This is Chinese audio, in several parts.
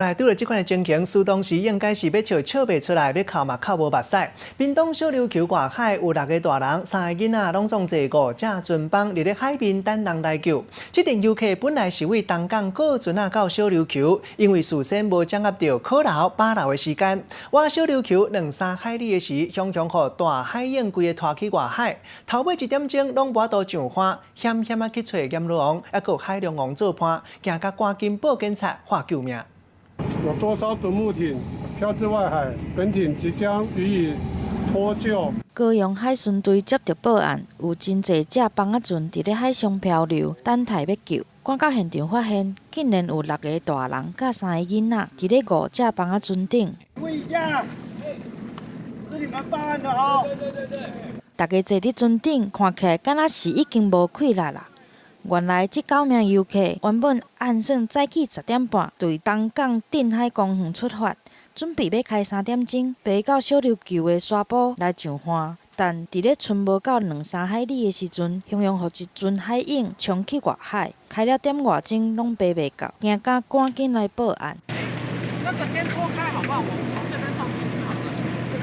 来拄着这款的情形，苏当时应该是要笑袂出来，要哭嘛哭无目屎。屏东小琉球外海有6个大人、3个囡仔拢总坐5只船帮伫咧海面等人来救。这阵游客本来是为东港过船到小琉球，因为事先无掌握到考留、把留的时间，我小琉球2-3海里的时，雄雄互大海鹰规个拖去外海，头尾1点钟拢无法度上岸，险险啊去找阎罗王，还有海龙王做伴，惊甲赶紧报警察化救命。 有多艘独木艇漂至外海，本艇即将予以脱救。高雄海巡队接到报案，有真侪只帮仔船伫咧海上漂流，等待要救。赶到现场发现，竟然有6个大人甲3个囡仔伫咧5只帮仔船顶。问一下，是你们报案的哦。对。大家坐伫船顶，看起来敢若是已经无气力啦。 原来这9名游客原本按算早起10点半对东港镇海公园出发，准备要开3点钟爬到小琉球的沙坡来上岸。但伫咧船无到2-3海里的时阵，雄雄互一船海鹰冲去外海，开了点外钟拢爬袂到，惊甲赶紧来报案。那个先脱开好不好？我们从这边上去好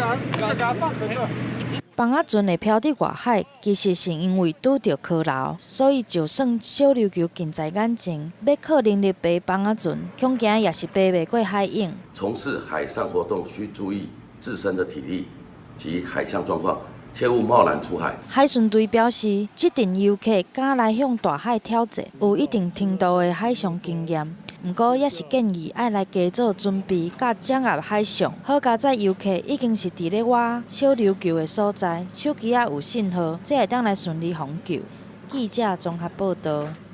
了。这个放着这。 帮仔船会漂伫外海，其实是因为拄到考流，所以就算小琉球近在眼前，要靠能力爬帮仔船，恐惊也是爬袂过海鹰。从事海上活动需注意自身的体力及海象状况，切勿贸然出海。海巡队表示，这阵游客敢来向大海挑战，有一定程度的海上经验。 不过，也是建议爱来加做准备，甲掌握海象，好加在游客已经是伫咧我小琉球的所在，手机啊有信号，才会当来顺利防救。记者综合报道。